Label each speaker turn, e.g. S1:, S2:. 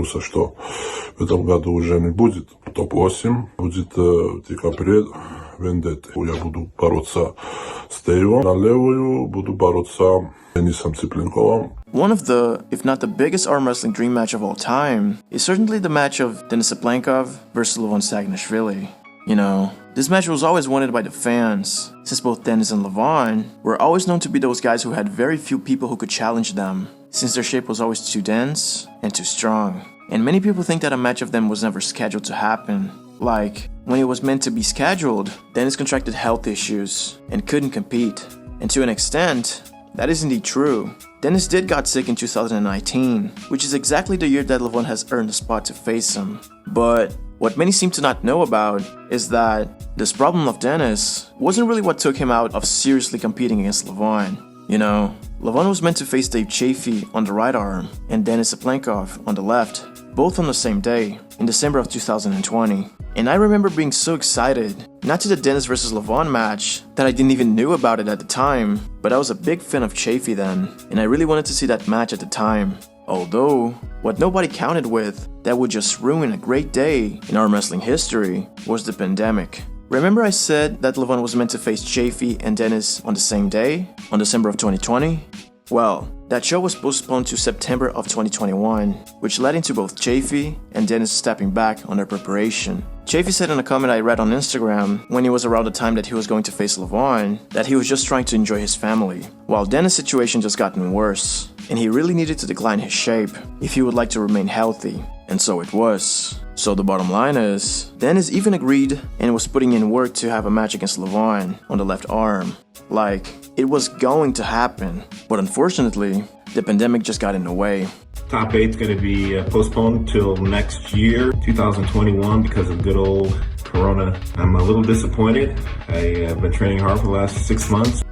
S1: вируса, что в этом году уже не будет. Топ-8 будет в декабре Вендетты. Я буду бороться с Devon. На левую буду бороться с Денисом Cyplenkovым.
S2: One of the, if not the biggest arm wrestling dream match of all time, is certainly the match of Denis Cyplenkov versus Levan Saginashvili. You know, this match was always wanted by the fans, since both Denis and Levan were always known to be those guys who had very few people who could challenge them, since their shape was always too dense and too strong. And many people think that a match of them was never scheduled to happen. Like, when it was meant to be scheduled, Denis contracted health issues and couldn't compete. And to an extent, that is indeed true. Denis did got sick in 2019, which is exactly the year that Levan has earned a spot to face him. But what many seem to not know about is that this problem of Denis wasn't really what took him out of seriously competing against Levan. You know, Levan was meant to face Dave Chaffee on the right arm and Denis Cyplenkov on the left, both on the same day, in December of 2020. And I remember being so excited, not to the Denis vs Levan match, that I didn't even knew about it at the time, but I was a big fan of Chaffee then, and I really wanted to see that match at the time. Although, what nobody counted with that would just ruin a great day in arm wrestling history was the pandemic. Remember I said that Levan was meant to face Chaffee and Denis on the same day, on December of 2020? Well, that show was postponed to September of 2021, which led into both Chaffee and Denis stepping back on their preparation. Chaffee said in a comment I read on Instagram, when it was around the time that he was going to face Levan, that he was just trying to enjoy his family, while Denis' situation just gotten worse, and he really needed to decline his shape if he would like to remain healthy, and so it was. So the bottom line is, Denis even agreed and was putting in work to have a match against Levan on the left arm. Like, it was going to happen, but unfortunately, the pandemic just got in the way.
S3: Top 8's going to be postponed till next year, 2021, because of good old Corona. I'm a little disappointed. I've been training hard for the last 6 months.